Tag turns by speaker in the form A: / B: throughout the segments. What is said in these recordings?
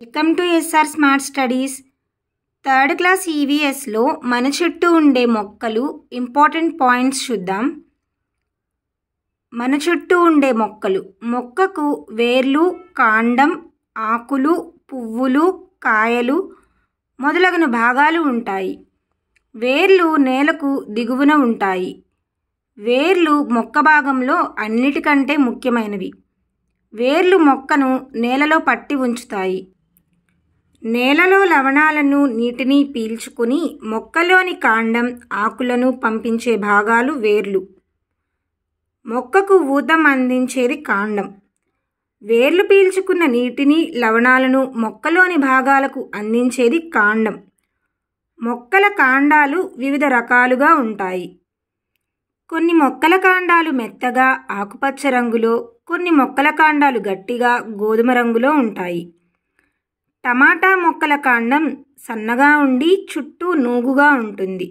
A: Welcome to SR smart studies. Third class ఈవీఎస్లో మన చుట్టూ ఉండే మొక్కలు ఇంపార్టెంట్ పాయింట్స్ చూద్దాం. మన చుట్టూ ఉండే మొక్కలు, మొక్కకు వేర్లు, కాండం, ఆకులు, పువ్వులు, కాయలు మొదలగున భాగాలు ఉంటాయి. వేర్లు నేలకు దిగువన ఉంటాయి. వేర్లు మొక్క భాగంలో అన్నిటికంటే ముఖ్యమైనవి. వేర్లు మొక్కను నేలలో పట్టి ఉంచుతాయి. నేలలో లవణాలను, నీటిని పీల్చుకుని మొక్కలోని కాండం, ఆకులను పంపించే భాగాలు వేర్లు. మొక్కకు ఊతం అందించేది కాండం. వేర్లు పీల్చుకున్న నీటిని, లవణాలను మొక్కలోని భాగాలకు అందించేది కాండం. మొక్కల కాండాలు వివిధ రకాలుగా ఉంటాయి. కొన్ని మొక్కల కాండాలు మెత్తగా ఆకుపచ్చ రంగులో, కొన్ని మొక్కల కాండాలు గట్టిగా గోధుమ రంగులో ఉంటాయి. టమాటా మొక్కల కాండం సన్నగా ఉండి చుట్టూ నూగుగా ఉంటుంది.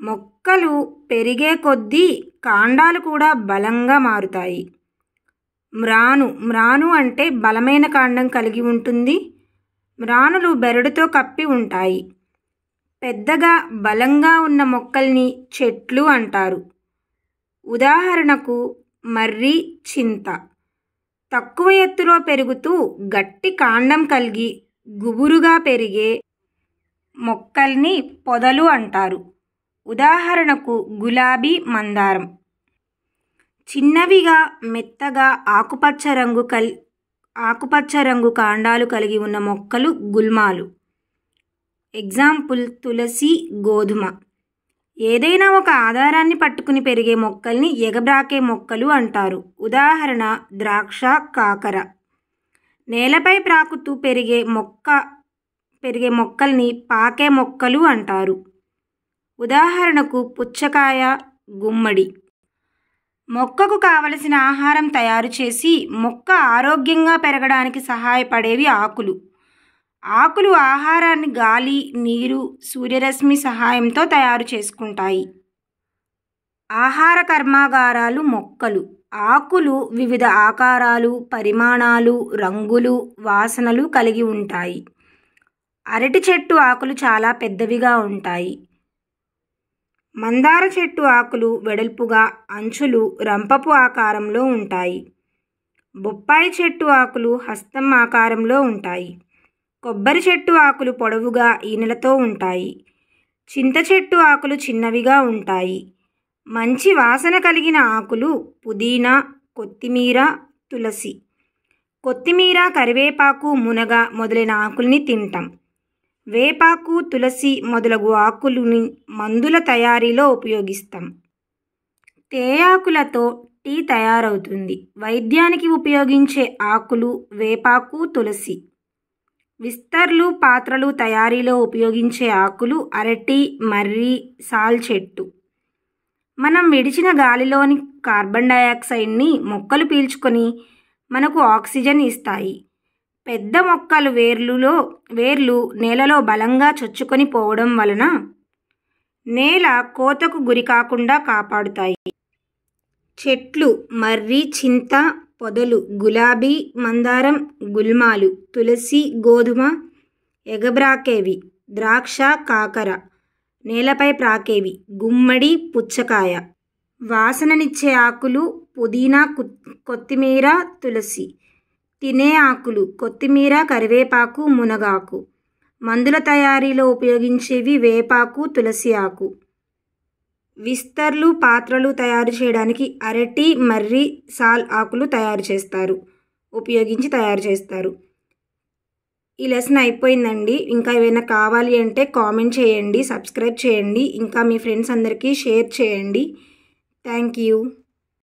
A: మొక్కలు పెరిగే కొద్దీ కాండాలు కూడా బలంగా మారుతాయి. మ్రాను అంటే బలమైన కాండం కలిగి ఉంటుంది. మ్రానులు బెరడుతో కప్పి ఉంటాయి. పెద్దగా బలంగా ఉన్న మొక్కల్ని చెట్లు అంటారు. ఉదాహరణకు మర్రి, చింత. తక్కువ ఎత్తులో పెరుగుతూ గట్టి కాండం కలిగి గుబురుగా పెరిగే మొక్కల్ని పొదలు అంటారు. ఉదాహరణకు గులాబీ, మందారం. చిన్నవిగా మెత్తగా ఆకుపచ్చ రంగు కాండాలు కలిగి ఉన్న మొక్కలు గుల్మాలు. ఎగ్జాంపుల్ తులసి, గోధుమ. ఏదైనా ఒక ఆధారాన్ని పట్టుకుని పెరిగే మొక్కల్ని ఎగబ్రాకే మొక్కలు అంటారు. ఉదాహరణ ద్రాక్ష, కాకర. నేలపై ప్రాకుతూ పెరిగే మొక్కల్ని పాకే మొక్కలు అంటారు. ఉదాహరణకు పుచ్చకాయ, గుమ్మడి. మొక్కకు కావలసిన ఆహారం తయారు చేసి మొక్క ఆరోగ్యంగా పెరగడానికి సహాయపడేవి ఆకులు. ఆకులు ఆహారాన్ని గాలి, నీరు, సూర్యరశ్మి సహాయంతో తయారు చేసుకుంటాయి. ఆహార కర్మాగారాలు మొక్కలు. ఆకులు వివిధ ఆకారాలు, పరిమాణాలు, రంగులు, వాసనలు కలిగి ఉంటాయి. అరటి చెట్టు ఆకులు చాలా పెద్దవిగా ఉంటాయి. మందార చెట్టు ఆకులు వెడల్పుగా, అంచులు రంపపు ఆకారంలో ఉంటాయి. బొప్పాయి చెట్టు ఆకులు హస్తం ఆకారంలో ఉంటాయి. కొబ్బరి చెట్టు ఆకులు పొడవుగా ఈనెలతో ఉంటాయి. చింత చెట్టు ఆకులు చిన్నవిగా ఉంటాయి. మంచి వాసన కలిగిన ఆకులు పుదీనా, కొత్తిమీర, తులసి. కొత్తిమీర, కరివేపాకు, మునగ మొదలైన ఆకుల్ని తింటాం. వేపాకు, తులసి మొదలగు ఆకులని మందుల తయారీలో ఉపయోగిస్తాం. తేయాకులతో టీ తయారవుతుంది. వైద్యానికి ఉపయోగించే ఆకులు వేపాకు, తులసి. విస్తర్లు, పాత్రలు తయారీలో ఉపయోగించే ఆకులు అరటి, మర్రి, సాల్ చెట్టు. మనం విడిచిన గాలిలోని కార్బన్ డయాక్సైడ్ని మొక్కలు పీల్చుకొని మనకు ఆక్సిజన్ ఇస్తాయి. పెద్ద మొక్కలు వేర్లు నేలలో బలంగా చొచ్చుకొని పోవడం వలన నేల కోతకు గురి కాకుండా కాపాడుతాయి. చెట్లు మర్రి, చింత, పొదలు గులాబీ, మందారం, గుల్మాలు, తులసి, గోధుమ. ఎగబ్రాకేవి ద్రాక్ష, కాకర. నేలపై ప్రాకేవి గుమ్మడి, పుచ్చకాయ. వాసననిచ్చే ఆకులు పుదీనా, కొత్తిమీర, తులసి. తినే ఆకులు కొత్తిమీర, కరివేపాకు, మునగాకు. మందుల తయారీలో ఉపయోగించేవి వేపాకు, తులసి ఆకు. విస్తర్లు, పాత్రలు తయారు చేయడానికి అరటి, మర్రి, సాల్ ఆకులు ఉపయోగించి తయారు చేస్తారు. ఈ లెసన్ అయిపోయిందండి. ఇంకా ఏమైనా కావాలి అంటే కామెంట్ చేయండి, సబ్స్క్రైబ్ చేయండి, ఇంకా మీ ఫ్రెండ్స్ అందరికీ షేర్ చేయండి. Thank you.